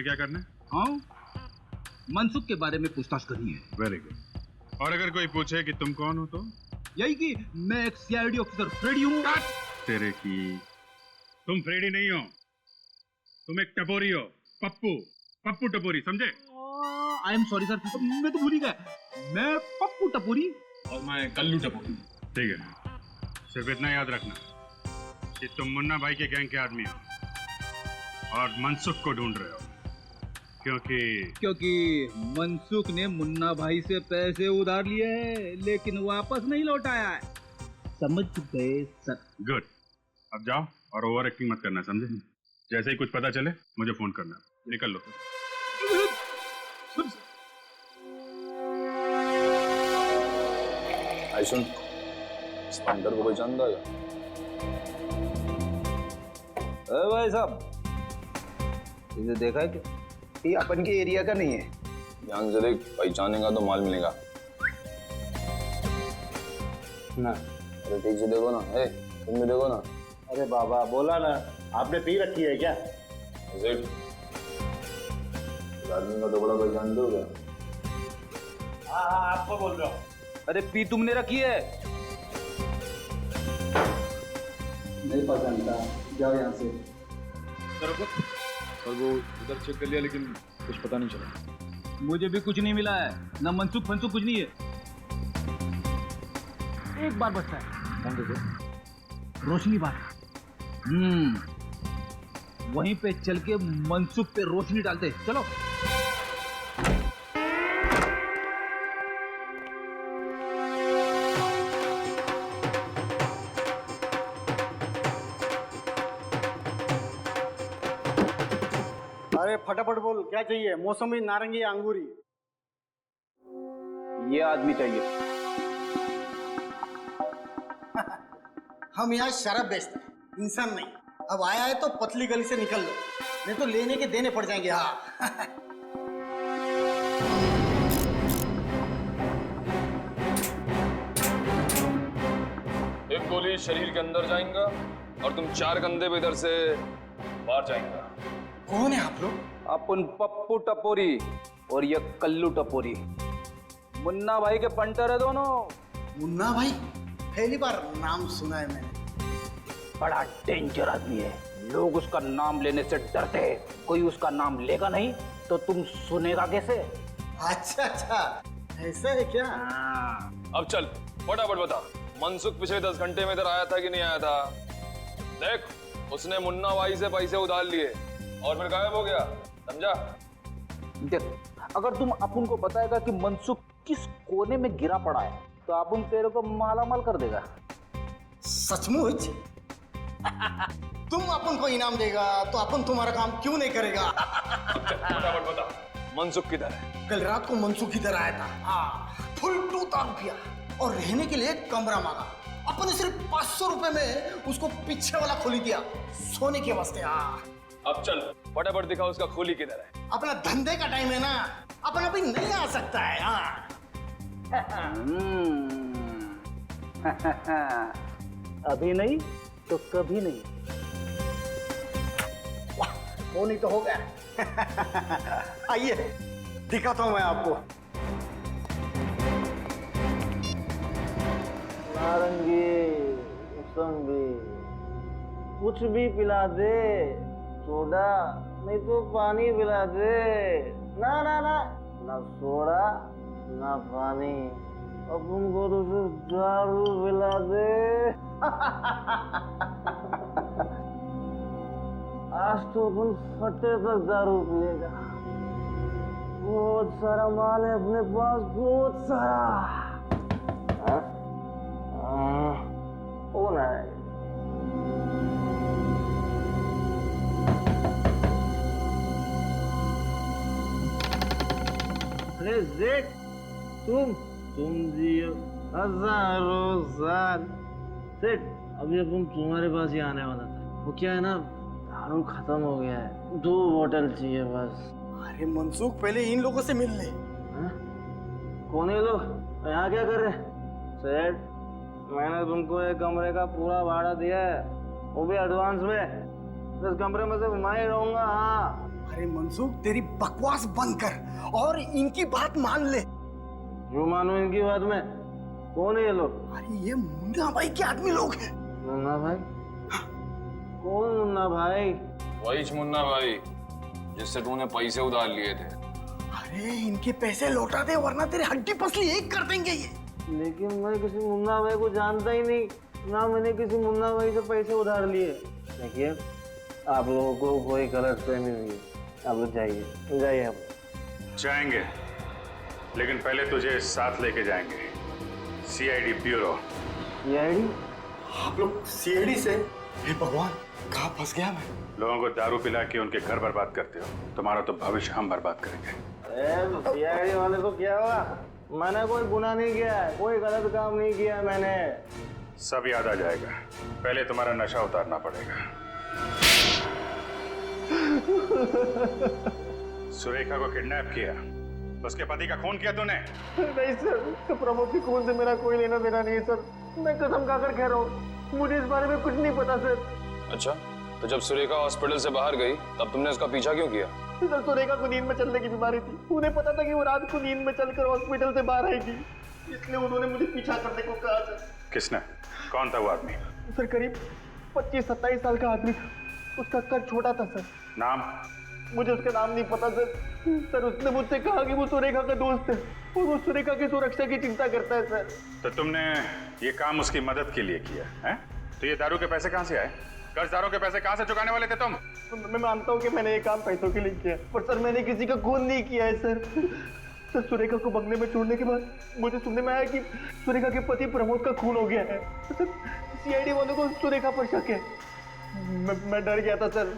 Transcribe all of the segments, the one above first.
क्या करना है? हाँ, मनसुख के बारे में पूछताछ करनी है। Very good. और अगर कोई पूछे कि तुम कौन हो तो यही कि मैं एक सीआईडी ऑफिसर फ्रेडी हूँ। तेरे की तुम फ्रेडी नहीं हो, तुम एक टपोरी हो। पप्पू, पप्पू टपोरी, समझे? आई एम सॉरी सर, मैं तो भूल ही गया। मैं पप्पू टपोरी और मैं कल्लू टपोरी। ठीक है, सिर्फ इतना याद रखना कि तुम मुन्ना भाई के गैंग के आदमी हो और मनसुख को ढूंढ रहे हो, क्योंकि मनसुख ने मुन्ना भाई से पैसे उधार लिए हैं लेकिन वापस नहीं लौटाया है। समझ गए सर? गुड। अब जाओ और ओवर एक्टिंग मत करना, समझे? जैसे ही कुछ पता चले मुझे फोन करना। निकल लो। आई सुन, इस अंदर को पहचानता है? भाई साहब, इसे देखा है क्या? ये अपन के एरिया का नहीं है। ध्यान से देख, पहचानेगा तो माल मिलेगा ना। अरे ठीक से देखो ना। तुम भी देखो ना। अरे बाबा, बोला ना, आपने पी रखी है क्या? आदमी का तो बड़ा पहचान दो क्या? हाँ, आपको बोल रहा हूँ। अरे पी तुमने रखी है? नहीं पहचानता, जाओ यहाँ से। और वो उधर चेक कर लिया लेकिन कुछ पता नहीं चला। मुझे भी कुछ नहीं मिला है, ना मनसुख फंसुख कुछ नहीं है। एक बार बचता है, रोशनी बात। वहीं पे चल के मनसुख पे रोशनी डालते। चलो। अरे फटाफट बोल, क्या चाहिए? मौसमी, नारंगी, अंगूरी? ये आदमी चाहिए। हम यहाँ शराब बेचते हैं, इंसान नहीं। अब आया है तो पतली गली से निकल लो, नहीं तो लेने के देने पड़ जाएंगे। हाँ। एक गोली शरीर के अंदर जाएगा और तुम 4 कंधे पे इधर से बाहर जाएगा। कौन है आप लोग? अपन पप्पू टपोरी और ये कल्लू टपोरी। मुन्ना भाई के पंटर है दोनों। मुन्ना भाई? पहली बार नाम सुना है मैंने। बड़ा डेंजर आदमी है, लोग उसका नाम लेने से डरते हैं। कोई उसका नाम लेगा नहीं तो तुम सुनेगा कैसे? अच्छा अच्छा, ऐसा है क्या? अब चल फटाफट बता, मनसुख पिछले 10 घंटे में इधर आया था कि नहीं आया था? देख, उसने मुन्ना भाई से पैसे उधार लिए और फिर गायब हो गया, समझा? देख, अगर तुम अपन को बताएगा कि मनसुख किस कोने में गिरा पड़ा है तो अपन तेरे को मालामाल कर देगा। सचमुच? तुम अपन को इनाम देगा तो अपन तुम्हारा काम क्यों नहीं करेगा? फटाफट बता, मनसुख किधर है? कल रात को मनसुख इधर आया था। हाँ, फुल 2 दारू पिया और रहने के लिए कमरा मांगा। अपन ने सिर्फ 500 रुपए में उसको पीछे वाला खोली दिया, सोने के वास्ते। हाँ, अब चल फटाफट दिखा उसका खोली किधर है। अपना धंधे का टाइम है ना, अपन अभी नहीं आ सकता है। हाँ। अभी नहीं तो कभी नहीं। वाह, वो नहीं तो हो गया। आइए दिखाता हूं मैं आपको। नारंगी, मौसम्बी, कुछ भी पिला दे। सोडा नहीं तो पानी पिला दे। ना ना ना, ना सोडा ना पानी, अपन को तो सिर्फ दारू पिला दे। आज तो अपन फटे तक दारू पिएगा। बहुत सारा माल है अपने पास, बहुत सारा। कौन है? अरे जेठ, तुम जियो हजारों साल। सेठ, अभी अपन तुम्हारे पास ही आने वाला था। वो क्या है ना, दारू खत्म हो गया है, 2 बोतल चाहिए बस। अरे मनसुख, पहले इन लोगों से मिल ले। कौन है लोग? यहाँ क्या कर रहे? सेठ, मैंने तुमको एक कमरे का पूरा भाड़ा दिया है, वो भी एडवांस में। इस कमरे में सिर्फ मैं ही रहूंगा। हाँ, अरे मनसुख, तेरी बकवास बंद कर और इनकी बात मान ले। जो मानो इनकी बात में। कौन है ये लोग? अरे ये मुन्ना भाई के आदमी लोग हैं। मुन्ना भाई? कौन मुन्ना भाई? वही मुन्ना भाई जिससे तूने पैसे उधार लिए थे। अरे इनके पैसे लौटा दे वरना तेरी हड्डी पसली एक कर देंगे ये। लेकिन मैं किसी मुन्ना भाई को जानता ही नहीं, ना मैंने किसी मुन्ना भाई से पैसे उधार लिए। देखिए, आप लोगों को कोई गलतफहमी हुई है, आप लोग जाइए आप। जाएंगे, लेकिन पहले तुझे साथ लेके जाएंगे सीआईडी ब्यूरो। सीआईडी? आप लोग सीआईडी से? हे भगवान, कहाँ फंस गया मैं? लोगों को दारू पिला के उनके घर बर्बाद करते हो, तुम्हारा तो भविष्य हम बर्बाद करेंगे। सीआईडी वाले को क्या हुआ? मैंने कोई गुनाह नहीं किया है, कोई गलत काम नहीं किया है मैंने। सब याद आ जाएगा, पहले तुम्हारा नशा उतारना पड़ेगा। सुरेखा को किडनैप किया, उसके पति का खून किया तूने? नहीं सर, तो प्रमोद के खून से मेरा कोई लेना देना नहीं है सर। मैं कसम खाकर कह रहा हूँ, मुझे इस बारे में कुछ नहीं पता सर। अच्छा, तो जब सुरेखा हॉस्पिटल से बाहर गई तब तुमने उसका पीछा क्यों किया? सर, सुरेखा को नींद में चलने की बीमारी थी। उन्हें पता था कि वो रात को नींद में चलकर हॉस्पिटल से बाहर आएगी, इसलिए उन्होंने मुझे पीछा करने को कहा सर। किसने? कौन था वो आदमी? सर, करीब 25-27 साल का आदमी था। उसका कद छोटा था सर। नाम? मुझे उसका नाम नहीं पता सर। सर, उसने मुझसे कहा कि वो सुरेखा का दोस्त है और वो सुरेखा की सुरक्षा की चिंता करता है सर। तो तुमने ये काम उसकी मदद के लिए किया है? तो ये दारू के पैसे कहाँ से आए? कर्जदारों के पैसे कहाँ से चुकाने वाले थे तुम? मैं मानता हूँ कि मैंने ये काम पैसों के लिए किया, पर सर मैंने किसी का खून नहीं किया है सर। सर, सुरेखा को बंगले में छोड़ने के बाद मुझे सुनने में आया कि सुरेखा के पति प्रमोद का खून हो गया है। सर, सीआईडी वालों को सुरेखा पर शक है। मैं डर गया था सर।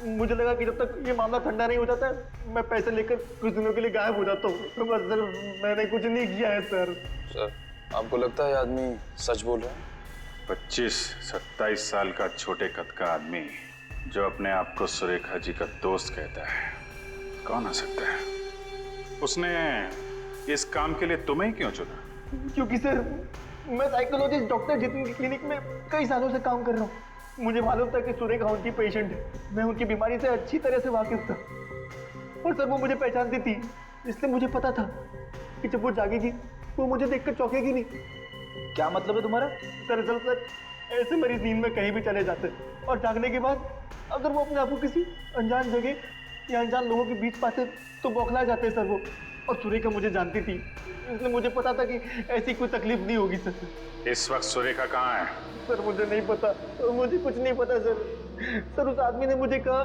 मुझे लगा कि जब तक ये मामला ठंडा नहीं हो जाता मैं पैसे लेकर कुछ दिनों के लिए गायब हो जाता हूँ। तो बस सर, मैंने कुछ नहीं किया है सर। सर, आपको लगता है आदमी सच बोल रहा है? 25-27 साल का छोटे कद का आदमी जो अपने आप को सुरेखा जी का दोस्त कहता है, कौन आ सकता है? उसने इस काम के लिए तुम्हें ही क्यों चुना? क्योंकि सर, मैं साइकोलॉजिस्ट डॉक्टर जितिन की क्लिनिक में कई सालों से काम कर रहा हूँ। मुझे मालूम था कि सुरेखा उनकी पेशेंट है। मैं उनकी बीमारी से अच्छी तरह से वाकिफ था और सर वो मुझे पहचानती थी, इसलिए मुझे पता था कि जब वो जागेगी वो मुझे देखकर चौंकेगी नहीं। क्या मतलब है तुम्हारा? दरअसल सर, ऐसे मरीज नींद में कहीं भी चले जाते और जागने के बाद अगर वो अपने आप को किसी अनजान जगह या अनजान लोगों के बीच पाते तो बौखला जाते सर वो। और सुरेखा मुझे जानती थी, इसलिए मुझे पता था कि ऐसी कोई तकलीफ नहीं होगी सर। इस वक्त सुरेखा कहाँ है? सर, मुझे नहीं पता, मुझे कुछ नहीं पता सर। सर, उस आदमी ने मुझे कहा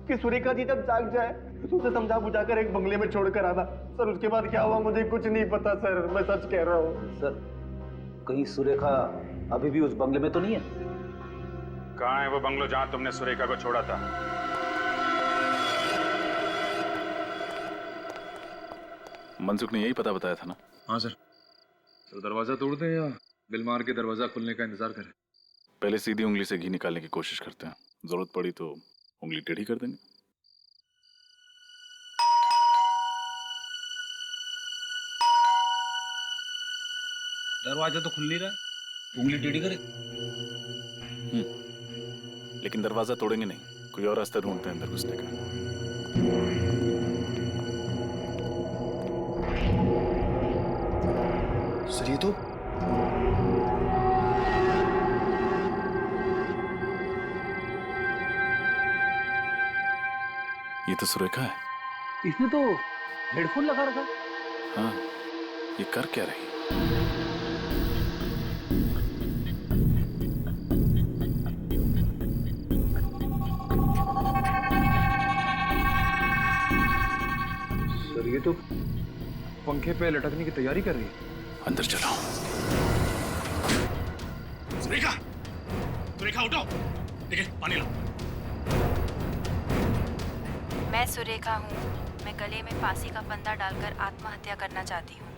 कि सुरेखा जी जब जाग जाए तो उसे समझा बुझाकर एक बंगले में छोड़कर आना। सर, उसके बाद क्या हुआ मुझे कुछ नहीं पता सर, मैं सच कह रहा हूँ। सर, कहीं सुरेखा अभी भी उस बंगले में तो नहीं है? कहाँ है वो बंगलो जहाँ तुमने सुरेखा को छोड़ा था? मनसुख ने यही पता बताया था ना? हाँ सर। तो दरवाजा तोड़ दें या बिल मार के दरवाजा खुलने का इंतजार करें? पहले सीधी उंगली से घी निकालने की कोशिश करते हैं, जरूरत पड़ी तो उंगली टेढ़ी कर देंगे। दरवाजा तो खुल नहीं रहा, उंगली टेढ़ी करे। लेकिन दरवाजा तोड़ेंगे नहीं, कोई और रास्ता ढूंढते हैं अंदर घुसने का। सर, ये तो ये तो सुरेखा है। इसने तो हेडफोन लगा रखा। हाँ, ये कर क्या रही? सर, ये तो पंखे पे लटकने की तैयारी कर रही है। अंदर चलो। सुरेखा! सुरेखा उठो! ठीक है, पानी लाओ। मैं सुरेखा हूँ। मैं गले में फांसी का फंदा डालकर आत्महत्या करना चाहती हूँ।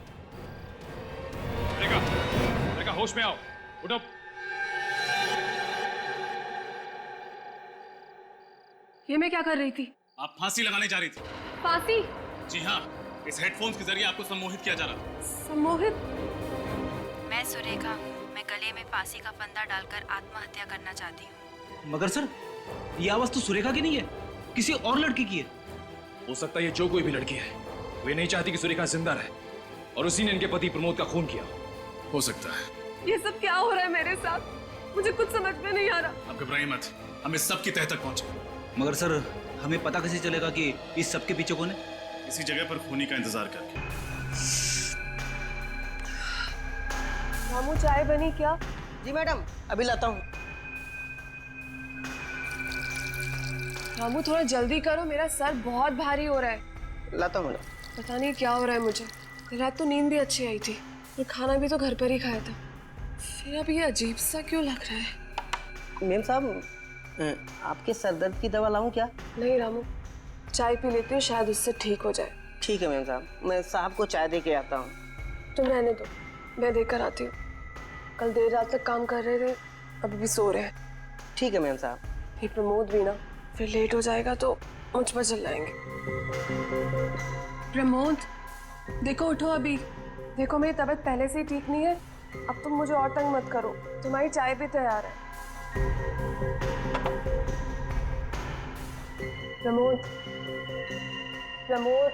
सुरेखा! सुरेखा, होश में आओ, उठो। ये मैं क्या कर रही थी? आप फांसी लगाने जा रही थी। फांसी? जी हाँ, इस हेडफोन्स के जरिए आपको सम्मोहित किया जा रहा था। सम्मोहित? मैं सुरेखा हूँ। मैं गले में फांसी का फंदा डालकर आत्महत्या करना चाहती हूँ। मगर सर, ये आवाज तो सुरेखा की नहीं है, किसी और लड़की की है। हो सकता है ये जो कोई भी लड़की है वो ये नहीं चाहती कि सुरेखा जिंदा रहे और उसी ने इनके पति प्रमोद का खून किया। हो सकता है। ये सब क्या हो रहा है मेरे साथ? मुझे कुछ समझ में नहीं आ रहा। अब घबराइए मत, हम इस सब की तह तक पहुंचे। मगर सर, हमें पता कैसे चलेगा कि इस सब के पीछे कौन है? इसी जगह पर खूनी का इंतजार करके। रामू, चाय बनी क्या? जी मैडम, अभी लाता हूँ। रामू, थोड़ा जल्दी करो, मेरा सर बहुत भारी हो रहा है। लाता हूँ मैडम। पता नहीं क्या हो रहा है मुझे। रात तो नींद भी अच्छी आई थी और खाना भी तो घर पर ही खाया था, फिर अब ये अजीब सा क्यों लग रहा है? मेम साहब, आपके सर दर्द की दवा लाऊं क्या? नहीं रामू, चाय पी लेती हूँ, शायद उससे ठीक हो जाए। ठीक है मेम साहब, मैं साहब को चाय दे के आता हूँ। तुम रहने दो, मैं देकर आती हूँ। कल देर रात तक काम कर रहे थे, अभी भी सो रहे हैं। ठीक है मेम साहब। फिर प्रमोद भी ना, फिर लेट हो जाएगा तो मुझ पर चिल्लाएंगे। प्रमोद, देखो उठो अभी। देखो मेरी तबीयत पहले से ही ठीक नहीं है, अब तुम मुझे और तंग मत करो। तुम्हारी चाय भी तैयार है। प्रमोद, प्रमोद।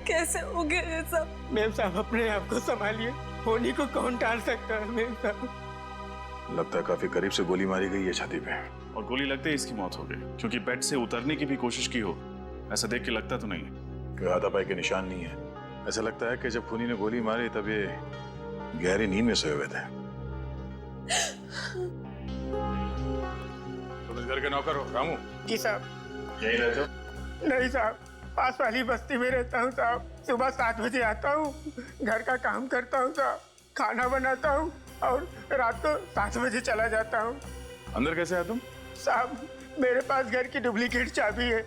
कैसे हो गया ये सब? मेम साहब, अपने आप को संभालिए, होनी को कौन टाल सकता है मेम साहब? लगता है काफी करीब से गोली मारी गई है छाती पे। और गोली लगते ही इसकी मौत हो गई, क्योंकि बेड से उतरने की भी कोशिश की हो ऐसा देख के लगता तो नहीं। कोई हाथापाई के निशान नहीं है। ऐसा लगता है कि जब खूनी ने गोली मारी तब ये गहरी नींद में सोए हुए थे। तुम इस घर के नौकर हो रामू? जी साहब। यहीं रहते हो? नहीं साहब, पास वाली बस्ती में रहता हूँ साहब। सुबह 7 बजे आता हूँ, घर का काम करता हूँ साहब, खाना बनाता हूँ और रात को 7 बजे चला जाता हूँ। अंदर कैसे आया तुम? साहब, मेरे पास घर की डुप्लीकेट चाबी है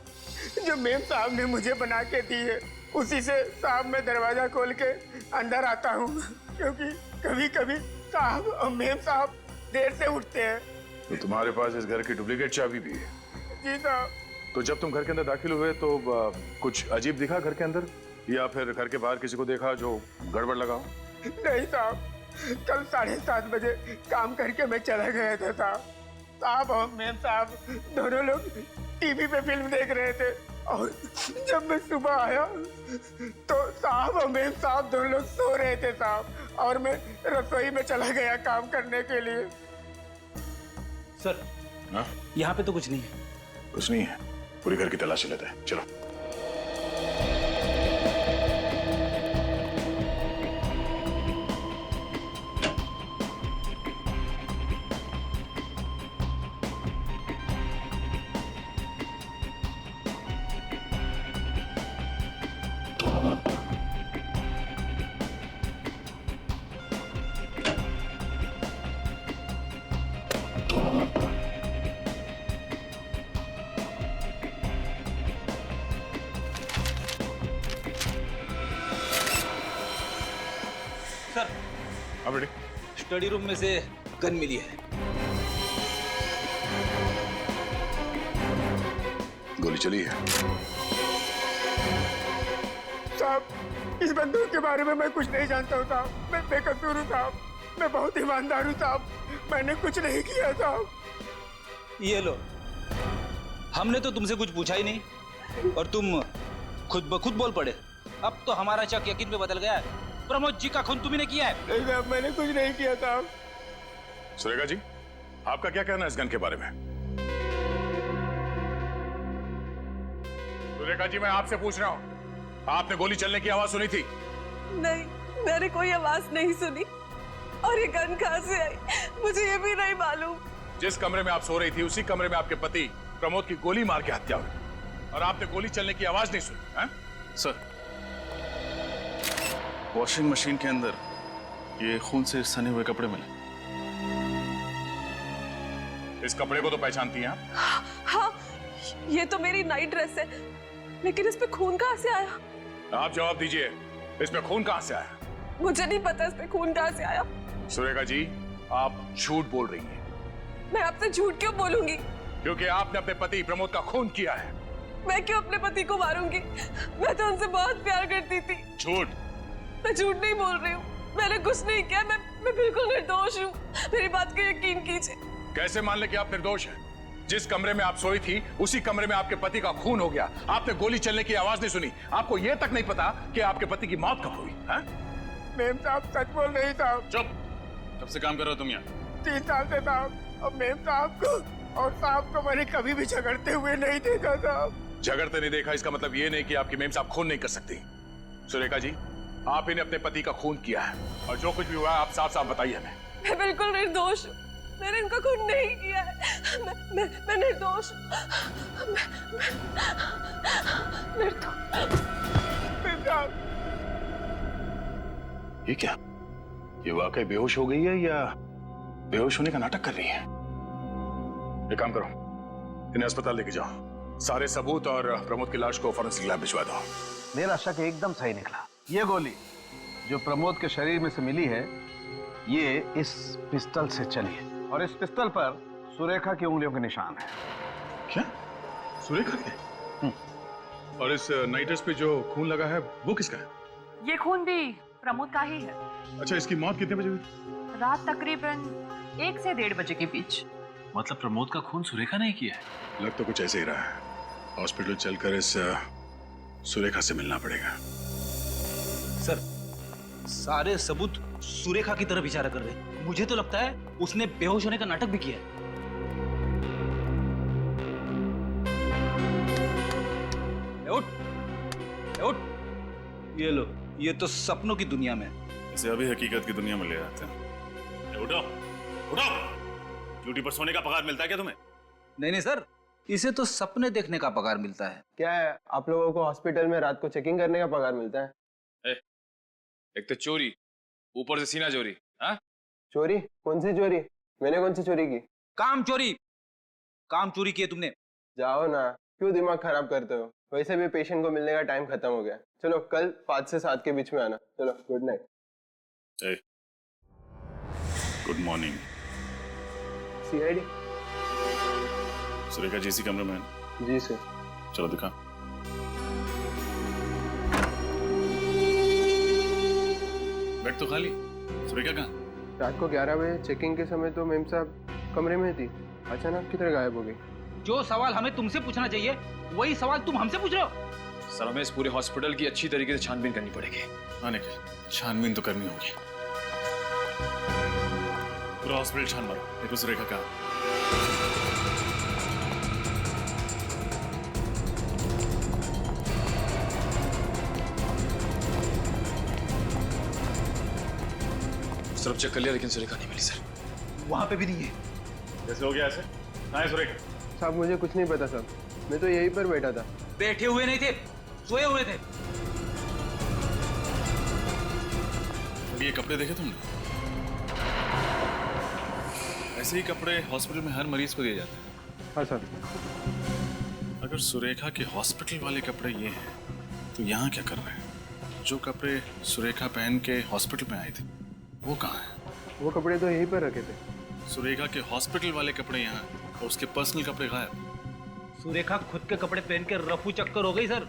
जो मेम साहब ने मुझे बना के दी है। उसी से साहब मैं दरवाजा खोल के अंदर आता हूँ, क्योंकि कभी कभी साहब और मेम साहब देर से उठते हैं। तो तुम्हारे पास इस घर की डुप्लीकेट चाबी भी है? जी साहब। तो जब तुम घर के अंदर दाखिल हुए तो कुछ अजीब दिखा घर के अंदर, या फिर घर के बाहर किसी को देखा जो गड़बड़ लगा हो? नहीं साहब, कल 7:30 बजे काम करके मैं चला गया था साहब। साहब और मेम साहब दोनों लोग टीवी पे फिल्म देख रहे थे और जब मैं सुबह आया तो साहब और मेम साहब दोनों लोग सो रहे थे साहब, और मैं रसोई में चला गया काम करने के लिए। सर, यहाँ पे तो कुछ नहीं है। कुछ नहीं है? पूरी घर की तलाशी लेते हैं, चलो। सर, हाँ बेटे। स्टडी रूम में से गन मिली है। गोली चली है? साहब, इस बंदूक के बारे में मैं कुछ नहीं जानता हूँ साहब। मैं बेकसूर हूँ साहब, मैं बहुत ईमानदार हूँ साहब, मैंने कुछ नहीं किया साहब। ये लो, हमने तो तुमसे कुछ पूछा ही नहीं और तुम खुद ब खुद बोल पड़े। अब तो हमारा शक यकीन में बदल गया है। प्रमोद जी का खून तुम्ही ने किया है। नहीं साहब, मैंने कुछ नहीं किया साहब। सुरेखा जी, आपका क्या कहना है इस गन के बारे में? सुरेखा जी, मैं आपसे पूछ रहा हूँ, आपने गोली चलने की आवाज सुनी थी? नहीं, मैंने कोई आवाज नहीं सुनी। और ये गन कहाँ से आई मुझे ये भी नहीं मालूम। जिस कमरे में आप सो रही थी उसी कमरे में आपके पति प्रमोद की गोली मार के हत्या हुई और आपने गोली चलने की आवाज नहीं सुनी है? सर, वॉशिंग मशीन के अंदर ये खून से सने हुए कपड़े मिले। इस कपड़े को तो पहचानती हैं आप? हाँ, ये तो मेरी नाइट ड्रेस है, लेकिन इस पे खून कहाँ से आया? आप जवाब दीजिए, इस पे खून कहाँ से आया? मुझे नहीं पता इस पे खून कहाँ से आया। सुरेखा जी, आप झूठ बोल रही हैं। मैं आपसे झूठ क्यों बोलूंगी? क्योंकि आपने अपने पति प्रमोद का खून किया है। मैं क्यों अपने पति को मारूंगी? मैं तो उनसे बहुत प्यार करती थी। झूठ। मैं झूठ नहीं बोल रही हूँ। मैंने कुछ नहीं किया। मैं बिल्कुल निर्दोष हूँ। मेरी बात को यकीन कीजिए। कैसे मान ले कि आप निर्दोष हैं? जिस कमरे में आप सोई थी उसी कमरे में आपके पति का खून हो गया। आपने गोली चलने की आवाज नहीं सुनी। आपको यह तक नहीं पता कि आपके पति की मौत कब हुई है? मेम साहब सच बोल रही साहब। चुप। कब से काम कर रहे हो तुम यहाँ? 3 साल से साहब। और मेम साहब को और साहब को मैंने कभी भी झगड़ते हुए नहीं देखा साहब। झगड़ते नहीं देखा इसका मतलब ये नहीं कि आपकी मेम साहब खून नहीं कर सकती। सुरेखा जी, आप इन्हें अपने पति का खून किया है और जो कुछ भी हुआ आप साफ साफ बताइए हमें। मैं बिल्कुल निर्दोष हूँ। मैंने इनका खून नहीं किया है। मैं निर्दोष हूँ। ये क्या? ये वाकई बेहोश हो गई है या बेहोश होने का नाटक कर रही है? एक काम करो, इन्हें अस्पताल लेके जाओ। सारे सबूत और प्रमोद की लाश को फॉरेंसिक लैब भिजवा दो। मेरा शक एकदम सही निकला। ये गोली जो प्रमोद के शरीर में से मिली है, ये इस पिस्टल से चली है और इस पिस्टल पर सुरेखा की उंगलियों के निशान है। क्या? सुरेखा के? और इस नाइट ड्रेस पे जो खून लगा है वो किसका है? ये खून भी प्रमोद का ही है। अच्छा, इसकी मौत कितने बजे हुई थी? रात तकरीबन 1 से 1:30 बजे के बीच। मतलब प्रमोद का खून सुरेखा नहीं किया है? लग तो कुछ ऐसे ही रहा है। हॉस्पिटल चलकर इस सुरेखा से मिलना पड़ेगा। सर, सारे सबूत सुरेखा की तरफ इशारा कर रहे हैं। मुझे तो लगता है उसने बेहोश होने का नाटक भी किया है। उठ, ये लो, ये तो सपनों की दुनिया में। इसे अभी हकीकत की दुनिया में ले आते हैं। उठो, उठो। ड्यूटी पर सोने का पगार मिलता है क्या तुम्हें? नहीं सर, इसे तो सपने देखने का पगार मिलता है। क्या है, आप लोगों को हॉस्पिटल में रात को चेकिंग करने का पगार मिलता है? एक तो चोरी, ऊपर से सीना चोरी। हाँ? चोरी? कौन सी चोरी? मैंने कौन सी चोरी की? काम चोरी की है तुमने। जाओ ना, क्यों दिमाग खराब करते हो? वैसे भी पेशेंट को मिलने का टाइम खत्म हो गया। चलो कल 5 से 7 के बीच में आना। चलो, good night. Good morning. CID? Surekha ji इसी कमरे में है? जी सर। चलो दिखा। बेड तो खाली। सुरेखा कहाँ? रात को 11 बजे चेकिंग के समय तो मेम साहब कमरे में थी। अचानक किधर गायब हो गई? जो सवाल हमें तुमसे पूछना चाहिए वही सवाल तुम हमसे पूछ रहे हो। सर, हमें इस पूरे हॉस्पिटल की अच्छी तरीके से छानबीन करनी पड़ेगी। आने के छानबीन तो करनी होगी। पूरा हॉस्पिटल छान मारो। देखो सुरेखा कहाँ? सब चेक कर लिया लेकिन सुरेखा नहीं मिली सर। वहां पे भी नहीं है। कैसे हो गया ऐसे? कहाँ है सुरेखा? साहब मुझे कुछ नहीं पता साहब, मैं तो यहीं पर बैठा था। बैठे हुए नहीं थे, सोए हुए थे। ये कपड़े देखे तुमने? ऐसे ही कपड़े हॉस्पिटल में हर मरीज को दिए जाते हैं। हाँ सर। अगर सुरेखा के हॉस्पिटल वाले कपड़े ये हैं तो यहाँ क्या कर रहे हैं? जो कपड़े सुरेखा पहन के हॉस्पिटल में आई थी वो कहाँ है? वो कपड़े तो यहीं पर रखे थे। सुरेखा के हॉस्पिटल वाले कपड़े यहाँ और उसके पर्सनल कपड़े गायब। सुरेखा खुद के कपड़े पहन के रफू चक्कर हो गई सर।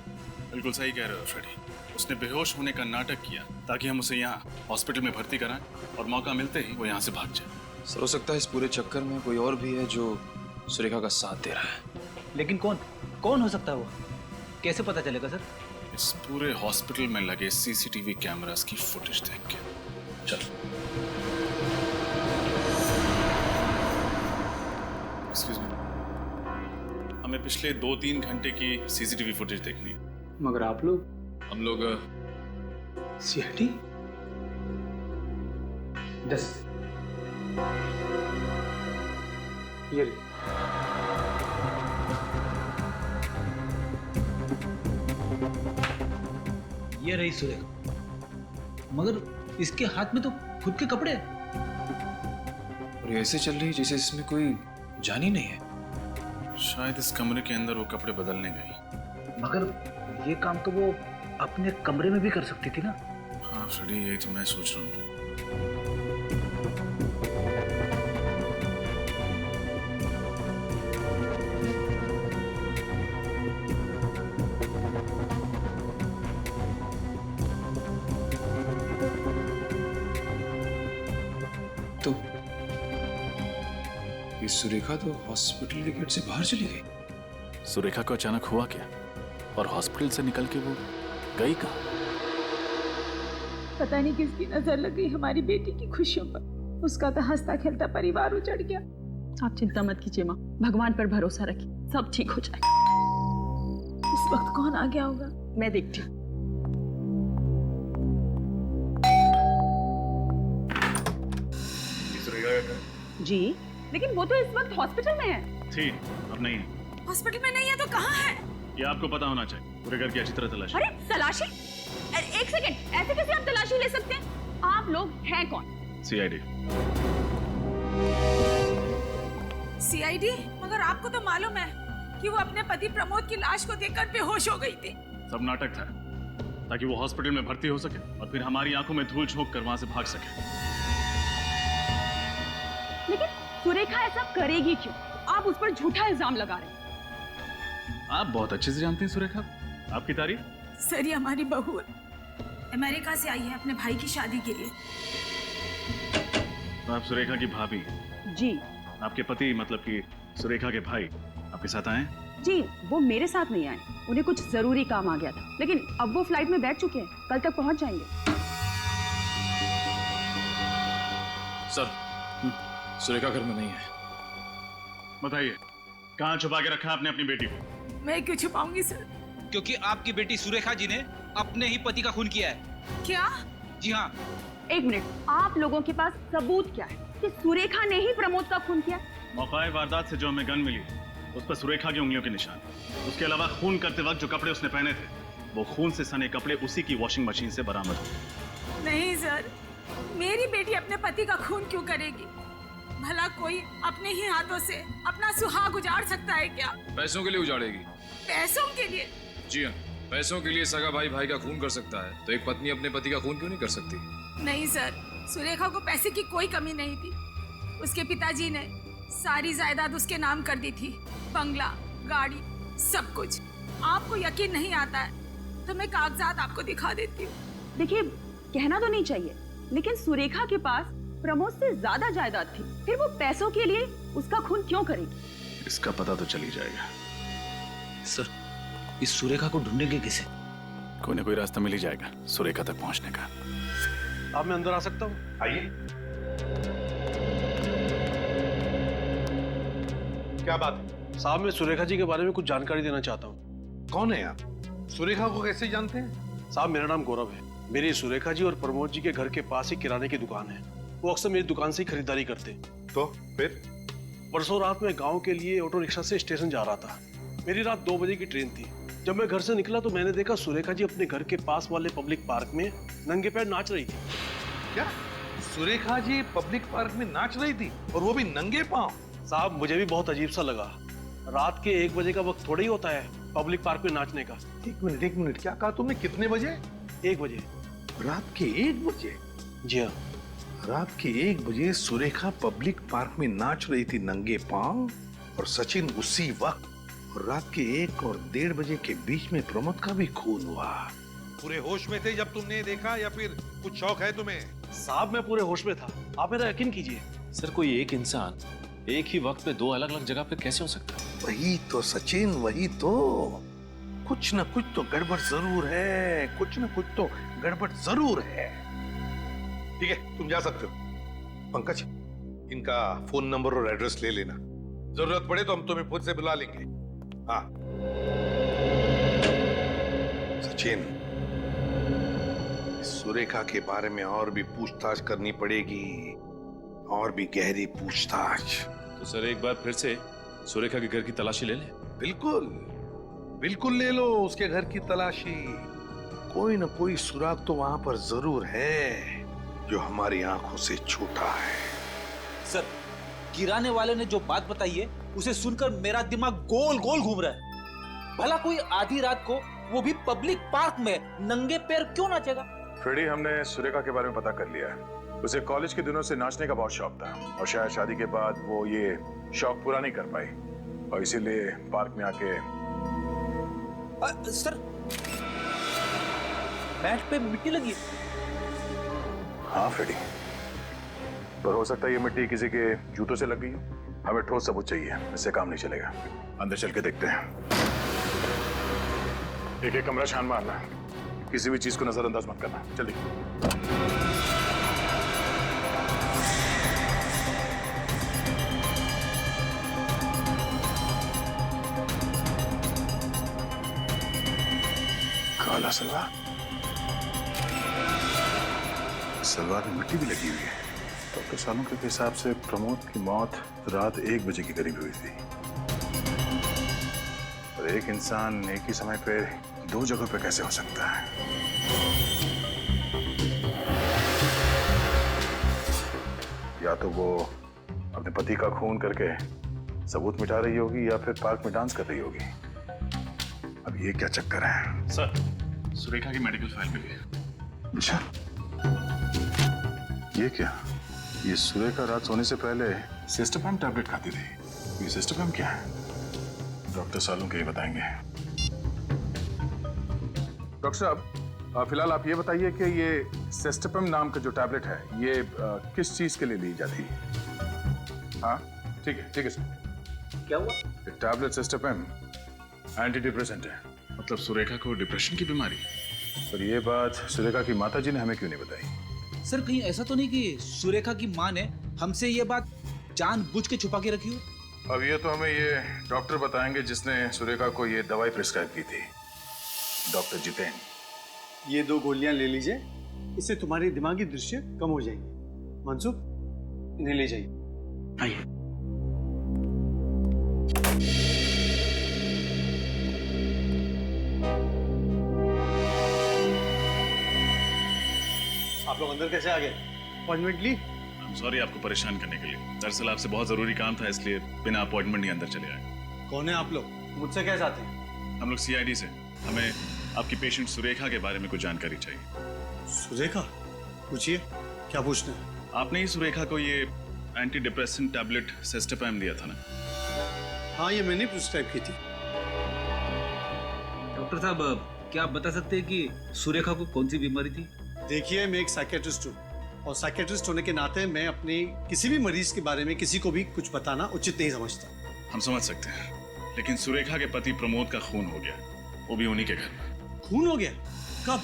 बिल्कुल सही कह रहे हो फ्रेडी। उसने बेहोश होने का नाटक किया ताकि हम उसे यहाँ हॉस्पिटल में भर्ती कराएं और मौका मिलते ही वो यहाँ से भाग जाए। सर, हो सकता है इस पूरे चक्कर में कोई और भी है जो सुरेखा का साथ दे रहा है। लेकिन कौन हो सकता है वो? कैसे पता चलेगा सर? इस पूरे हॉस्पिटल में लगे सीसीटीवी कैमरास की फुटेज देख के। चल। एक्सक्यूज मी, हमें पिछले 2-3 घंटे की सीसीटीवी फुटेज देखनी है। मगर आप लोग? हम लोग सीआईडी? 10 ये रही सुरेखा, मगर इसके हाथ में तो खुद के कपड़े हैं। और ये ऐसे चल रही है जैसे इसमें कोई जान ही नहीं है। शायद इस कमरे के अंदर वो कपड़े बदलने गई। मगर ये काम तो वो अपने कमरे में भी कर सकती थी ना। हाँ फ्रेडी, यही तो मैं सोच रहा हूँ। ये सुरेखा तो हॉस्पिटल के गेट से बाहर चली गई। सुरेखा को अचानक हुआ क्या, और हॉस्पिटल से निकल के वो गई कहाँ? पता नहीं किसकी नजर लग गई हमारी बेटी की खुशियों पर। उसका तो हंसता खेलता परिवार उजड़ गया। आप चिंता मत कीजिए माँ, भगवान पर भरोसा रखिए, सब ठीक हो जाएगा। इस वक्त कौन आ गया होगा, मैं देखती हूँ। जी, लेकिन वो तो इस वक्त हॉस्पिटल में है। थी, अब नहीं है। हॉस्पिटल में नहीं है तो कहाँ है? ये आपको पता होना चाहिए। पूरे घर की अच्छी तरह तलाशी। अरे तलाशी? एक सेकंड, ऐसे कैसे आप तलाशी ले सकते हैं? आप लोग हैं कौन? सीआईडी। सीआईडी? मगर आपको तो मालूम है कि वो अपने पति प्रमोद की लाश को देखकर बेहोश हो गई थी। सब नाटक था, ताकि वो हॉस्पिटल में भर्ती हो सके और फिर हमारी आंखों में धूल झोंक कर वहां से भाग सके। लेकिन सुरेखा ऐसा करेगी क्यों? आप उस पर झूठा इल्जाम लगा रहे हैं। आप बहुत अच्छे से जानती हैं सुरेखा। आपकी तारीफ? सर, ये हमारी बहू है, अमेरिका से आई है अपने भाई की शादी के लिए। तो आप सुरेखा की भाभी? जी। आपके पति मतलब कि सुरेखा के भाई आपके साथ आए? जी, वो मेरे साथ नहीं आए, उन्हें कुछ जरूरी काम आ गया था, लेकिन अब वो फ्लाइट में बैठ चुके हैं, कल तक पहुंच जाएंगे। सर, सुरेखा घर में नहीं है। बताइए, कहाँ छुपा के रखा आपने अपनी बेटी को? मैं क्यों छुपाऊंगी सर? क्योंकि आपकी बेटी सुरेखा जी ने अपने ही पति का खून किया है। क्या? जी हाँ। एक मिनट, आप लोगों के पास सबूत क्या है कि सुरेखा ने ही प्रमोद का खून किया? मौकाए वारदात से जो हमें गन मिली उस पर सुरेखा की उंगलियों के निशान। उसके अलावा खून करते वक्त जो कपड़े उसने पहने थे वो खून से सने कपड़े उसी की वॉशिंग मशीन से बरामद हुए। नहीं सर, मेरी बेटी अपने पति का खून क्यों करेगी? भला कोई अपने ही हाथों से अपना सुहाग उजाड़ सकता है क्या? पैसों के लिए उजाड़ेगी। पैसों के लिए? जी हाँ, पैसों के लिए सगा भाई भाई का खून कर सकता है, तो एक पत्नी अपने पति का खून क्यों नहीं कर सकती? नहीं सर, सुरेखा को पैसे की कोई कमी नहीं थी। उसके पिताजी ने सारी जायदाद उसके नाम कर दी थी, बंगला, गाड़ी, सब कुछ। आपको यकीन नहीं आता है तो मैं कागजात आपको दिखा देती हूँ। देखिए, कहना तो नहीं चाहिए, लेकिन सुरेखा के पास प्रमोद से ज्यादा जायदाद थी, फिर वो पैसों के लिए उसका खून क्यों करेगी? इसका पता तो चल ही जाएगा। सर, इस सुरेखा को ढूंढेंगे किसे? कोई ना कोई रास्ता मिल ही जाएगा सुरेखा तक पहुंचने का। अब मैं अंदर आ सकता हूँ? आइए। क्या बात है? साहब, मैं सुरेखा जी के बारे में कुछ जानकारी देना चाहता हूँ। कौन है आप? सुरेखा को कैसे जानते हैं? साहब, मेरा नाम गौरव है। मेरी सुरेखा जी और प्रमोद जी के घर के पास ही किराने की दुकान है। वो अक्सर मेरी दुकान से ही खरीदारी करते हैं। तो फिर? परसों रात में गांव के लिए ऑटो रिक्शा से स्टेशन जा रहा था। मेरी रात 2 बजे की ट्रेन थी। जब मैं घर से निकला तो मैंने देखा सुरेखा जी अपने घर के पास वाले पब्लिक पार्क में नंगे पैर नाच रही थी। क्या? सुरेखा जी पब्लिक पार्क में नाच रही थी, और वो भी नंगे पांव? साहब, मुझे भी बहुत अजीब सा लगा। रात के 1 बजे का वक्त थोड़ा ही होता है पब्लिक पार्क में नाचने का। एक मिनट, क्या कहा तुमने? कितने बजे? 1 बजे। रात के 1 बजे? जी हाँ। रात के 1 बजे सुरेखा पब्लिक पार्क में नाच रही थी नंगे पांव, और सचिन उसी वक्त। और रात के 1 और 1:30 बजे के बीच में प्रमोद का भी खून हुआ। पूरे होश में थे जब तुमने देखा, या फिर कुछ शौक है तुम्हें? साहब, मैं पूरे होश में था, आप मेरा यकीन कीजिए। सर, कोई एक इंसान एक ही वक्त पे 2 अलग अलग जगह पे कैसे हो सकता है? वही तो सचिन, वही तो। कुछ ना कुछ तो गड़बड़ जरूर है, कुछ ना कुछ तो गड़बड़ जरूर है। ठीक है, तुम जा सकते हो। पंकज, इनका फोन नंबर और एड्रेस ले लेना, जरूरत पड़े तो हम तुम्हें खुद से बुला लेंगे। हाँ सचिन, सुरेखा के बारे में और भी पूछताछ करनी पड़ेगी, और भी गहरी पूछताछ। तो सर, एक बार फिर से सुरेखा के घर की तलाशी ले लें? बिल्कुल बिल्कुल, ले लो उसके घर की तलाशी। कोई ना कोई सुराग तो वहां पर जरूर है जो हमारी आंखों से छूटा है। सर, किराने वाले ने जो बात बताई है उसे सुनकर मेरा दिमाग गोल गोल घूम रहा है। भला कोई आधी रात को, वो भी पब्लिक पार्क में, नंगे पैर क्यों नाचेगा? फ्रेडी, हमने सुरेखा के बारे में पता कर लिया है। उसे कॉलेज के दिनों से नाचने का बहुत शौक था, और शायद शादी के बाद वो ये शौक पूरा नहीं कर पाई, और इसीलिए पार्क में आके सर, बैट पे मिट्टी लगी। हाँ फ्रेडी, पर हो सकता है ये मिट्टी किसी के जूतों से लग गई हो। हमें ठोस सबूत चाहिए, इससे काम नहीं चलेगा। अंदर चल के देखते हैं। एक एक कमरा छान मारना, किसी भी चीज को नजरअंदाज मत करना। जल्दी। काला सलवार, सलवार में मिट्टी भी लगी हुई है। डॉक्टर सालों के हिसाब से प्रमोद की मौत रात 1 बजे के करीब हुई थी। और एक इंसान एक ही समय पे 2 जगहों पे कैसे हो सकता है? या तो वो अपने पति का खून करके सबूत मिटा रही होगी या फिर पार्क में डांस कर रही होगी। अब ये क्या चक्कर है? सर, सुरेखा की मेडिकल फाइल मिली है। अच्छा, ये क्या? ये सुरेखा रात सोने से पहले सिस्टोपैम टैबलेट खाती थी। ये सिस्टोपैम क्या है? डॉक्टर सालों के ही बताएंगे। डॉक्टर साहब, फिलहाल आप ये बताइए कि ये सिस्टोपैम नाम का जो टैबलेट है, ये किस चीज के लिए ली जाती है? हाँ, ठीक है सर। क्या हुआ? ये टैबलेट सिस्टोपैम एंटी डिप्रेसेंट है। मतलब सुरेखा को डिप्रेशन की बीमारी? पर ये बात सुरेखा की माता जी ने हमें क्यों नहीं बताई? सर कहीं ऐसा तो नहीं कि सुरेखा की माँ ने हमसे ये बात जानबूझ के छुपा के रखी हो? अब ये तो हमें ये डॉक्टर बताएंगे जिसने सुरेखा को ये दवाई प्रिस्क्राइब की थी, डॉक्टर जितेन। ये 2 गोलियां ले लीजिए, इससे तुम्हारी दिमागी दृश्य कम हो जाएंगे। मनसुख, इन्हें ले जाइए। आइए। आप लोग अंदर कैसे आ गए? अपॉइंटमेंट ली? सॉरी आपको परेशान करने के लिए। दरअसल आपसे बहुत जरूरी काम था, इसलिए बिना अपॉइंटमेंट ही अंदर चले आए। कौन है आप लोग? मुझसे क्या चाहते हैं? हम लोग CID से। हमें आपकी पेशेंट सुरेखा के बारे में कुछ जानकारी चाहिए। सुरेखा? पूछिए, क्या पूछना है? आपने ही सुरेखा को ये एंटी डिप्रेसेंट टैबलेट सिस्टोपैम दिया था ना? हाँ, ये मैंने प्रिस्क्राइब की थी। डॉक्टर साहब, क्या आप बता सकते हैं कि सुरेखा को कौन सी बीमारी थी? देखिए, मैं एक साइकियाट्रिस्ट हूँ और साइकियाट्रिस्ट होने के नाते मैं अपने किसी भी मरीज के बारे में किसी को भी कुछ बताना उचित नहीं समझता। हम समझ सकते हैं, लेकिन सुरेखा के पति प्रमोद का खून हो गया, वो भी उन्हीं के घर में। खून हो गया? कब?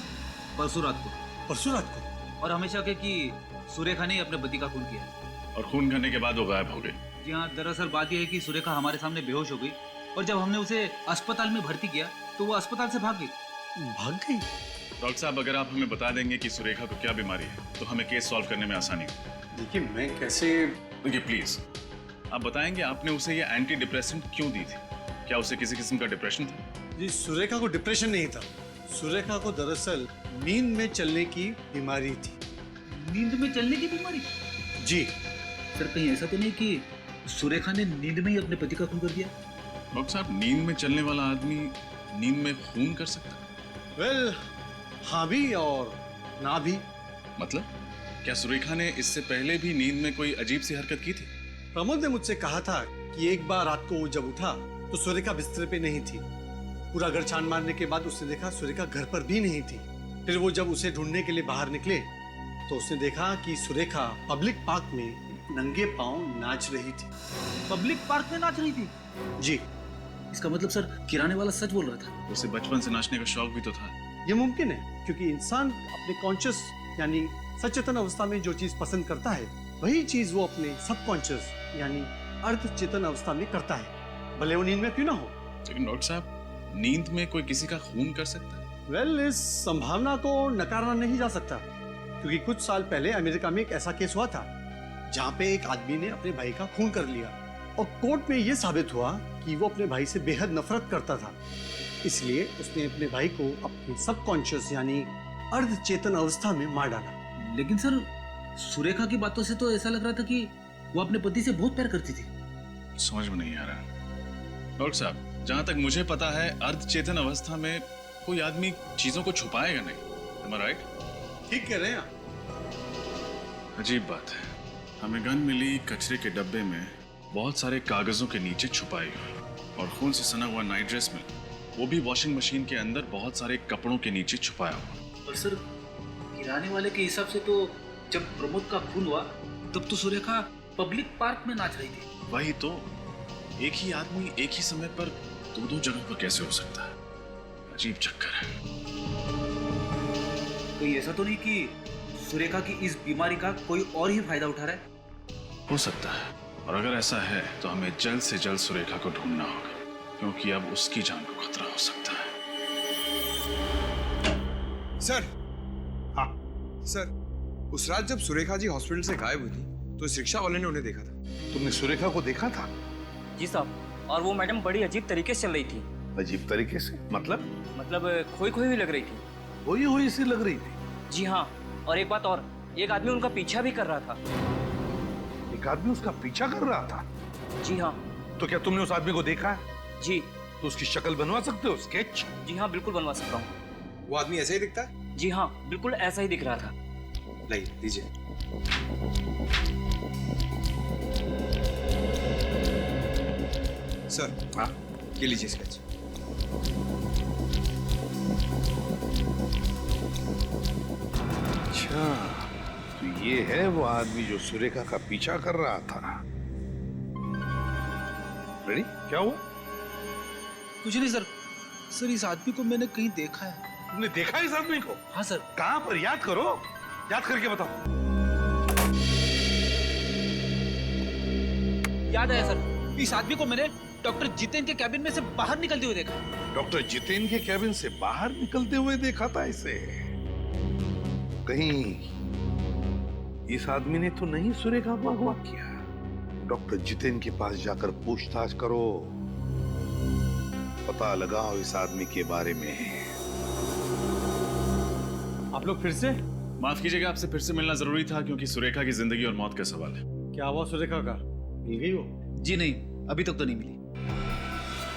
परसों रात को। परसों रात को? और हमेशा के कि सुरेखा ने ही अपने पति का खून किया। और खून करने के बाद वो गायब हो गई। जी हाँ, दरअसल बात यह है कि सुरेखा हमारे सामने बेहोश हो गई और जब हमने उसे अस्पताल में भर्ती किया तो वो अस्पताल से भाग गई। भाग गई? डॉक्टर साहब, अगर आप हमें बता देंगे कि सुरेखा को क्या बीमारी है तो हमें केस सॉल्व करने में आसानी होगी। देखिए, मैं कैसे? देखिए प्लीज, आप बताएंगे आपने उसे ये एंटी डिप्रेसेंट क्यों दी थी? क्या उसे किसी किस्म का डिप्रेशन था? जी, सुरेखा को डिप्रेशन नहीं था। सुरेखा को दरअसल नींद में चलने की बीमारी थी। नींद में चलने की बीमारी? जी। सर कहीं ऐसा तो नहीं कि सुरेखा ने नींद में ही अपने पति का खून कर दिया? डॉक्टर साहब, नींद में चलने वाला आदमी नींद में खून कर सकता है? वेल, हाँ भी और ना भी। मतलब क्या सुरेखा ने इससे पहले भी नींद में कोई अजीब सी हरकत की थी? प्रमोद ने मुझसे कहा था कि एक बार रात को वो जब उठा तो सुरेखा बिस्तर पे नहीं थी। पूरा घर छान मारने के बाद उसने देखा सुरेखा घर पर भी नहीं थी। फिर वो जब उसे ढूंढने के लिए बाहर निकले तो उसने देखा कि सुरेखा पब्लिक पार्क में नंगे पांव नाच रही थी। पब्लिक पार्क में नाच रही थी? जी। इसका मतलब सर किराने वाला सच बोल रहा था। उसे बचपन से नाचने का शौक भी तो था। ये मुमकिन है, क्योंकि इंसान अपने कॉन्शियस यानी सचेतन अवस्था में जो चीज पसंद करता है वही चीज वो अपने सबकॉन्शियस यानी अर्ध चेतन अवस्था में करता है, भले वो नींद में क्यों ना हो। लेकिन डॉक्टर साहब, नींद में कोई किसी का खून कर सकता है? वेल, इस संभावना को नकारना नहीं जा सकता, क्योंकि कुछ साल पहले अमेरिका में एक ऐसा केस हुआ था जहाँ पे एक आदमी ने अपने भाई का खून कर लिया और कोर्ट में यह साबित हुआ कि वो अपने भाई से बेहद नफरत करता था। इसलिए उसने अपने भाई को अपने सबकॉन्शियस यानी अर्ध चेतन अवस्था में मार डाला। लेकिन सर सुरेखा की बातों से तो ऐसा लग रहा था कि वो अपने पति से बहुत प्यार करती थी। समझ में नहीं आ रहा। डॉक्टर साहब, जहां तक मुझे पता है अर्ध चेतन अवस्था में कोई आदमी चीजों को छुपाएगा नहीं। Am I right? ठीक कह रहे हैं आप। अजीब बात है, हमें गन मिली कचरे के डब्बे में बहुत सारे कागजों के नीचे छुपाई हुई, और खून से सना हुआ नाइट ड्रेस में वो भी वॉशिंग मशीन के अंदर बहुत सारे कपड़ों के नीचे छुपाया हुआ। और सर किराने वाले के हिसाब से तो जब प्रमोद का खून हुआ तब तो सुरेखा पब्लिक पार्क में नाच रही थी। वही तो, एक ही आदमी एक ही समय पर दो जगह पर कैसे हो सकता है? अजीब चक्कर है। कोई ऐसा तो नहीं कि सुरेखा की इस बीमारी का कोई और ही फायदा उठा रहा है? हो सकता है, और अगर ऐसा है तो हमें जल्द से जल्द सुरेखा को ढूंढना होगा, क्योंकि अब उसकी जान को खतरा हो सकता है। सर, हाँ सर, उस रात जब सुरेखा जी हॉस्पिटल से गायब हुई थी तो इस रिक्शा वाले ने उन्हें देखा था। तुमने सुरेखा को देखा था? जी साहब, और वो मैडम बड़ी अजीब तरीके से चल रही थी। अजीब तरीके से मतलब खोई खोई भी लग रही थी। खोई हुई सी लग रही थी? जी हाँ, और एक बात और, एक आदमी उनका पीछा भी कर रहा था। एक आदमी उसका पीछा कर रहा था? जी हाँ। तो क्या तुमने उस आदमी को देखा है? जी। तो उसकी शक्ल बनवा सकते हो, स्केच? जी हाँ, बिल्कुल बनवा सकता हूँ। वो आदमी ऐसे ही दिखता है? जी हाँ, बिल्कुल ऐसा ही दिख रहा था। लाइए, दीजिए। सर, हाँ, ये लीजिए स्केच। अच्छा, तो ये है वो आदमी जो सुरेखा का पीछा कर रहा था। रेडी? क्या हुआ? कुछ नहीं सर। सर, इस आदमी को मैंने कहीं देखा है। तुमने देखा इस आदमी को? हाँ सर। कहाँ पर? याद करो, याद करके बताओ। याद आया सर, इस आदमी को मैंने डॉक्टर जितेन के कैबिन में से बाहर निकलते हुए देखा। डॉक्टर जितेन के कैबिन से बाहर निकलते हुए देखा था इसे? कहीं इस आदमी ने तो नहीं सुरेखा को अगवा किया? डॉक्टर जितेन के पास जाकर पूछताछ करो, पता लगाओ इस आदमी के बारे में। आप लोग फिर से? माफ कीजिएगा, आपसे फिर से मिलना जरूरी था, क्योंकि सुरेखा की जिंदगी और मौत का सवाल है। क्या हुआ सुरेखा का? मिल गई वो? जी नहीं, अभी तक तो नहीं मिली।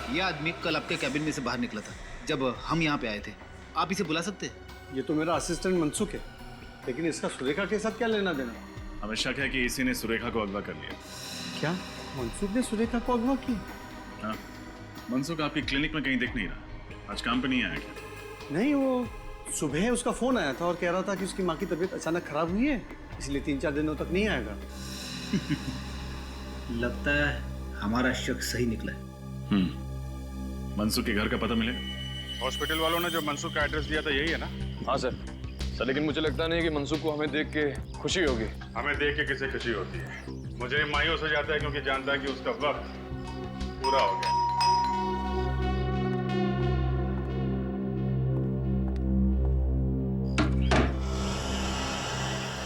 यह आदमी कल आपके कैबिन में से बाहर निकला था जब हम यहाँ पे आए थे। आप इसे बुला सकते हैं? ये तो मेरा असिस्टेंट मनसुख है, लेकिन इसका सुरेखा के साथ क्या लेना देना? हमें शक है कि इसी ने सुरेखा को अगवा कर लिया। क्या मनसुख ने सुरेखा को अगवा की? हाँ, मनसुख आपकी क्लिनिक में कहीं दिख नहीं रहा। आज काम पे नहीं आया क्या? नहीं, वो सुबह उसका फोन आया था और कह रहा था कि उसकी माँ की तबीयत अचानक खराब हुई है, इसलिए 3-4 दिनों तक नहीं आएगा। लगता है हमारा शक सही निकला है। मनसुख के घर का पता मिले? हॉस्पिटल वालों ने जो मनसुख का एड्रेस दिया था यही है ना? हाँ सर, लेकिन मुझे लगता नहीं कि मनसुख को हमें देख के खुशी होगी। हमें देख के किसे खुशी होती है? मुझे मायूस हो जाता है, क्योंकि जानता है कि उसका वक्त पूरा हो गया।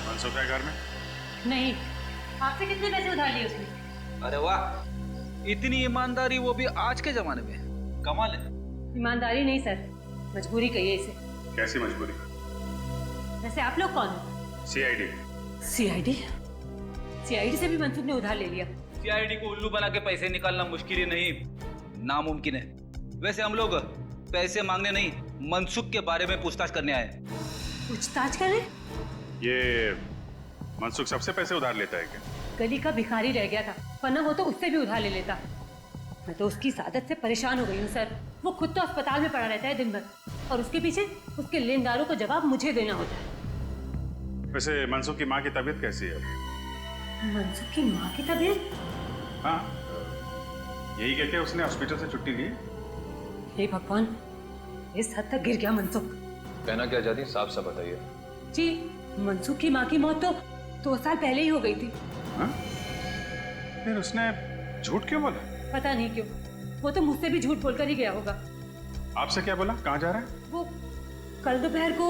मनसुख है घर में? नहीं। आपसे कितने पैसे उधार लिए उसने? अरे वाह, इतनी ईमानदारी, वो भी आज के जमाने में। कमाल है। ईमानदारी नहीं सर, मजबूरी कहिए इसे। कैसी मजबूरी? वैसे आप लोग कौन हो? सीआईडी। सीआईडी? सीआईडी से भी मनसुख ने उधार ले लिया। सीआईडी को उल्लू बना के पैसे निकालना मुश्किल ही नहीं, नामुमकिन है। वैसे हम लोग पैसे मांगने नहीं, मनसुख के बारे में पूछताछ करने आए। पूछताछ करें? ये मनसुख सबसे पैसे उधार लेता है क्या? गली का भिखारी रह गया था, वरना वो तो उससे भी उधार ले लेता। मैं तो उसकी आदत से परेशान हो गई हूँ सर। वो खुद तो अस्पताल में पड़ा रहता है दिन भर, और उसके पीछे उसके लेनदारों को जवाब मुझे देना होता है। वैसे मनसुख की माँ की तबीयत कैसी है? मनसुख की माँ की तबीयत? हाँ, यही कहते हैं उसने हॉस्पिटल से छुट्टी ली। हे भगवान, इस हद तक गिर गया मनसुख। कहना क्या चाहती, साफ साफ बताइए। जी, मनसुख की माँ की मौत तो 2 साल पहले ही हो गई थी। हाँ? फिर उसने झूठ क्यों बोला? पता नहीं क्यों, वो तो मुझसे भी झूठ बोलकर ही गया होगा। आपसे क्या बोला? कहाँ जा रहा है? वो कल दोपहर को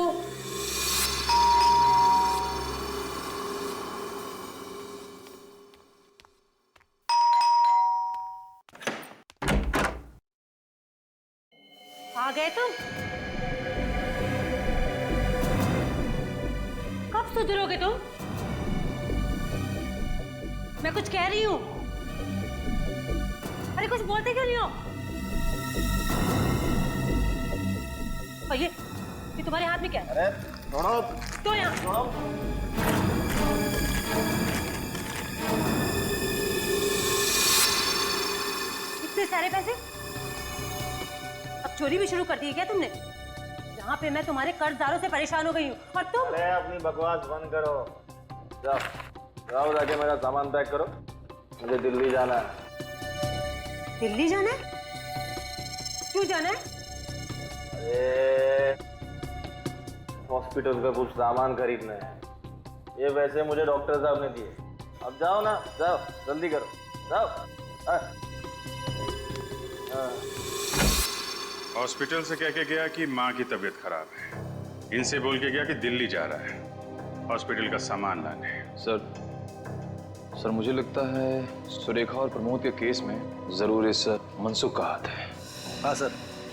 आ गए तुम? कब सुधरोगे तुम? मैं कुछ कह रही हूँ। अरे कुछ बोलते क्यों नहीं हो? और ये तुम्हारे हाथ में क्या है? अरे छोड़ो तो यहाँ छोड़ो। इतने सारे पैसे अब चोरी भी शुरू कर दी है क्या तुमने? यहाँ पे मैं तुम्हारे कर्जदारों से परेशान हो गई हूँ और तुम। अरे अपनी बकवास बंद करो, जाओ जाओ जाके मेरा सामान पैक करो, मुझे दिल्ली जाना है। दिल्ली जाना है? क्यों जाना है? अरे हॉस्पिटल का कुछ सामान खरीदना है। ये वैसे मुझे डॉक्टर साहब ने दिए। अब जाओ ना, जाओ जल्दी करो, जाओ। हॉस्पिटल से कह के गया कि माँ की तबीयत खराब है, इनसे बोल के गया कि दिल्ली जा रहा है हॉस्पिटल का सामान लाने। सर मुझे लगता है सुरेखा और प्रमोद के केस में जरूर इस मनसुख का हाथ है। हाँ सर,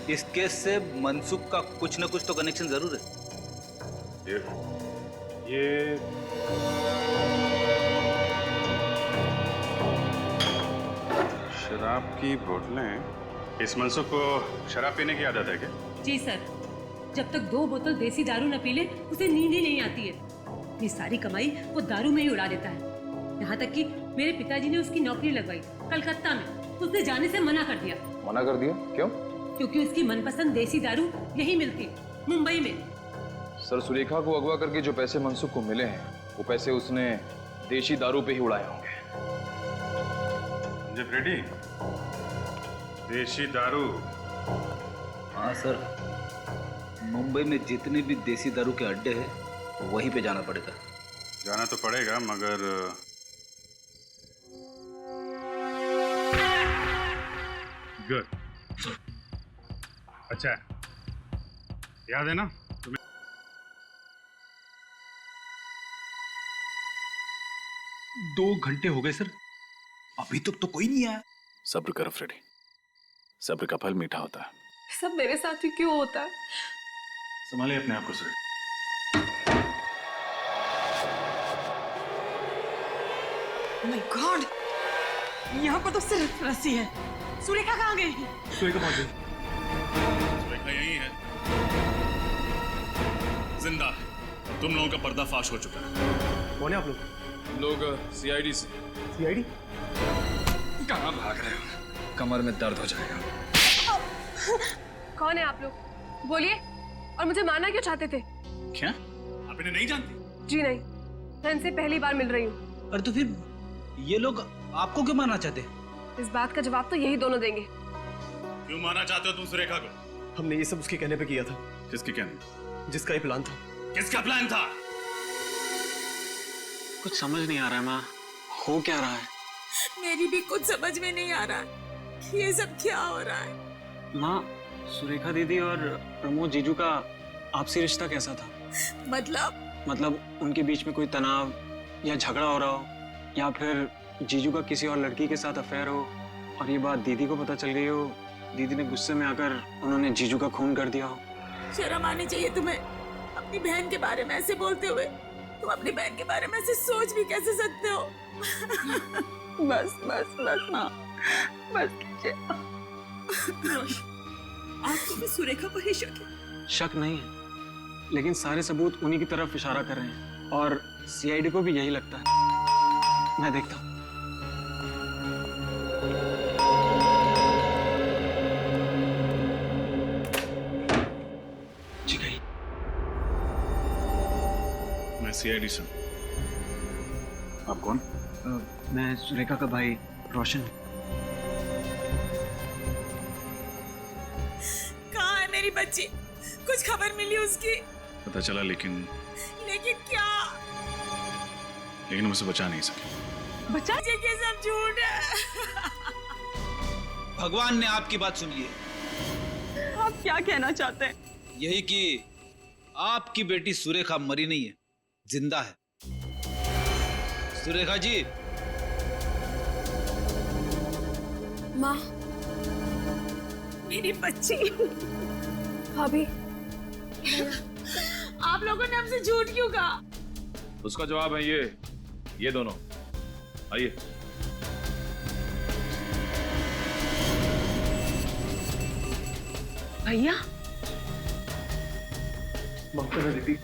इस केस से मनसुख का कुछ न कुछ तो कनेक्शन जरूर है। ये शराब की बोतलें, इस मनसुख को शराब पीने की आदत है क्या? जी सर, जब तक 2 बोतल देसी दारू न पी ले उसे नींद ही नहीं आती है। ये सारी कमाई वो दारू में ही उड़ा देता है। यहाँ तक कि मेरे पिताजी ने उसकी नौकरी लगवाई कलकत्ता में, उसने जाने से मना कर दिया। मना कर दिया? क्यों? क्योंकि उसकी मनपसंद देसी दारू यही मिलती, मुंबई में। सर सुरेखा को अगवा करके जो पैसे मनसुख को मिले हैं वो पैसे उसने देशी दारू पे ही उड़ाए होंगे। फ्रेडी, देशी दारू? हाँ सर, मुंबई में जितने भी देसी दारू के अड्डे हैं वहीं पे जाना पड़ेगा। जाना तो पड़ेगा, मगर गुड, अच्छा याद है ना तुम्हें? 2 घंटे हो गए सर, अभी तक तो कोई नहीं आया। सब्र करो फ्रेडी, सब्र का फल मीठा होता है। सब मेरे साथ ही क्यों होता है? संभालिए अपने आप को सुरेखा। माय गॉड, यहाँ पर तो सिर्फ रस्सी है। सुरेखा कहाँ गई? सुरेखा भाग गई। सुरेखा यही है, जिंदा है। तुम लोगों का पर्दाफाश हो चुका है। कौन है आप लोग? हम लोग सीआईडी से। सीआईडी? कहाँ भाग रहे हो? कमर में दर्द हो जाएगा। कौन है आप लोग? बोलिए, और मुझे मारना क्यों चाहते थे? क्या आप इन्हें नहीं जानती? जी नहीं, मैं इनसे पहली बार मिल रही हूँ। और तो फिर ये लोग आपको क्यों मारना चाहते? इस बात का जवाब तो यही दोनों देंगे। क्यों मारना चाहते हो तुम सुरेखा को? हमने ये सब उसके कहने पे किया था। किसके कहने? जिसका ये प्लान था। किसका प्लान था? कुछ समझ नहीं आ रहा है माँ, हो क्या रहा है? मेरी भी कुछ समझ में नहीं आ रहा कि ये सब क्या हो रहा है। माँ, सुरेखा दीदी और प्रमोद जीजू का आपसी रिश्ता कैसा था? मतलब उनके बीच में कोई तनाव या झगड़ा हो रहा हो, या फिर जीजू का किसी और लड़की के साथ अफेयर हो और ये बात दीदी को पता चल गई हो, दीदी ने गुस्से में आकर उन्होंने जीजू का खून कर दिया हो। शर्म आनी चाहिए तुम्हें अपनी बहन के बारे में ऐसे बोलते हुए। तुम अपनी बहन के बारे में ऐसे सोच भी कैसे सकते हो? बस बस बस माँ, बस कीजिए। आपको भी सुरेखा पर ही शक है? शक नहीं है, लेकिन सारे सबूत उन्हीं की तरफ इशारा कर रहे हैं और सीआईडी को भी यही लगता है। मैं देखता हूँ। जी गई। मैं सीआईडी से। आप कौन? मैं सुरेखा का भाई रोशन। कहाँ है मेरी बच्ची? कुछ खबर मिली उसकी? पता चला, लेकिन क्या? लेकिन हम उसे बचा नहीं सके। बचा के सब झूठ है। भगवान ने आपकी बात सुन ली है। आप क्या कहना चाहते हैं? यही कि आपकी बेटी सुरेखा मरी नहीं है, जिंदा है। सुरेखा जी। माँ, मेरी बच्ची। भाभी, आप लोगों ने हमसे झूठ क्यों कहा? उसका जवाब है ये दोनों। आइए। भैया, माफ करना दीदी।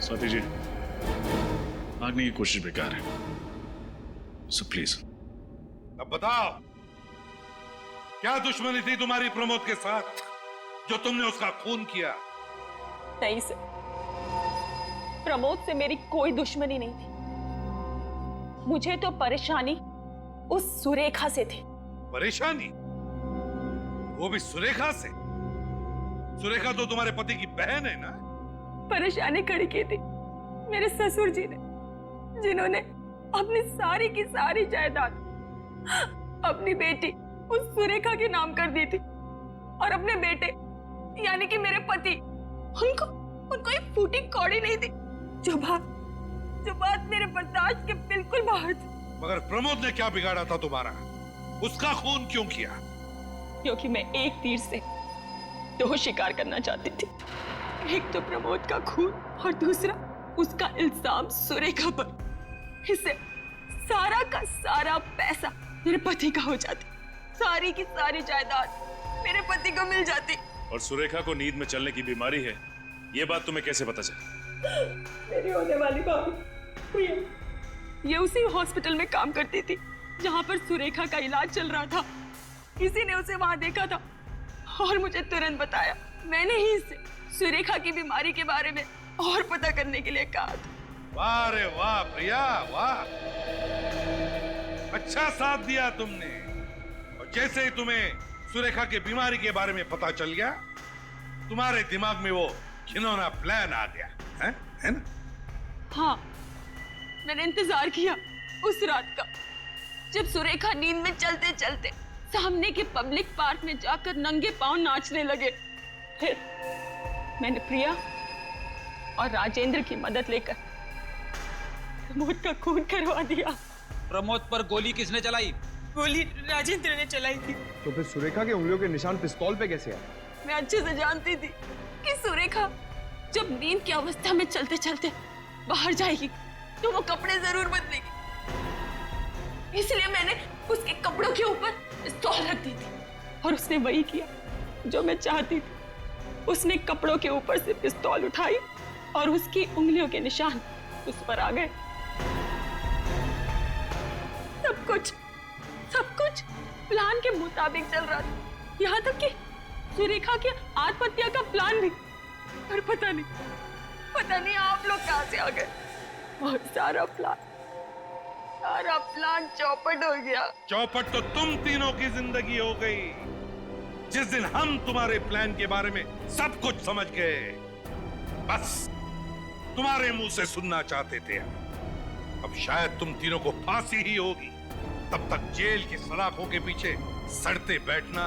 स्वाति जी, भागने की कोशिश बेकार है, सो प्लीज। अब बताओ, क्या दुश्मनी थी तुम्हारी प्रमोद के साथ जो तुमने उसका खून किया? नहीं सर, प्रमोद से मेरी कोई दुश्मनी नहीं थी। मुझे तो परेशानी उस सुरेखा से थी। परेशानी? वो भी सुरेखा से? सुरेखा तो तुम्हारे पति की बहन है ना? परेशानी खड़ी की थी मेरे ससुर जी ने, जिन्होंने अपनी सारी की सारी जायदाद अपनी बेटी उस सुरेखा के नाम कर दी थी और अपने बेटे यानी कि मेरे पति उनको एक फूटी कौड़ी नहीं थी। जो बात मेरे बर्दाश्त के बिल्कुल बाहर थी। मगर प्रमोद ने क्या बिगाड़ा था तुम्हारा? उसका खून क्यों किया? क्योंकि मैं एक तीर से दो शिकार करना चाहती थी। एक तो प्रमोद का खून और दूसरा उसका इल्जाम सुरेखा पर। इससे सारा का सारा पैसा मेरे पति का हो जाती, सारी की सारी जायदाद मेरे पति को मिल जाती। और सुरेखा को नींद में चलने की बीमारी है, ये बात तुम्हें कैसे पता चली? मेरी होने वाली भाभी प्रिया, ये उसी हॉस्पिटल में काम करती थी जहाँ पर सुरेखा का इलाज चल रहा था। किसी ने उसे वहां देखा था और मुझे तुरंत बताया। मैंने ही इससे सुरेखा की बीमारी के बारे में और पता करने के लिए कहा था। वाह रे वाह प्रिया, वाह, अच्छा साथ दिया तुमने। और जैसे ही तुम्हें सुरेखा की बीमारी के बारे में पता चल गया, तुम्हारे दिमाग में वो घिनौना प्लान आ गया है ना? हाँ, मैंने इंतजार किया उस रात का, जब सुरेखा नींद में चलते चलते सामने के पब्लिक पार्क में जाकर नंगे पांव नाचने लगे। फिर मैंने प्रिया और राजेंद्र की मदद लेकर प्रमोद का खून करवा दिया। प्रमोद पर गोली किसने चलाई? गोली राजेंद्र ने चलाई थी। तो फिर सुरेखा के उंगलियों के निशान पिस्तौल पे कैसे आए? मैं अच्छे से जानती थी कि सुरेखा जब नींद की अवस्था में चलते चलते बाहर जाएगी तो वो कपड़े जरूर बदलेगी, इसलिए मैंने उसके कपड़ों के ऊपर पिस्तौल रख दी थी और उसने वही किया जो मैं चाहती थी। उसने कपड़ों के ऊपर से पिस्तौल उठाई और उसकी उंगलियों के निशान उस पर आ गए। सब कुछ प्लान के मुताबिक चल रहा था, यहाँ तक कि सुरेखा की आत्महत्या का प्लान भी। पर पता नहीं आप लोग कहाँ से आ गए और सारा प्लान चौपट हो गया। चौपट तो तुम तीनों की जिंदगी हो गई। जिस दिन हम तुम्हारे प्लान के बारे में सब कुछ समझ गए, बस तुम्हारे मुंह से सुनना चाहते थे। अब शायद तुम तीनों को फांसी ही होगी। तब तक जेल की सलाखों के पीछे सड़ते बैठना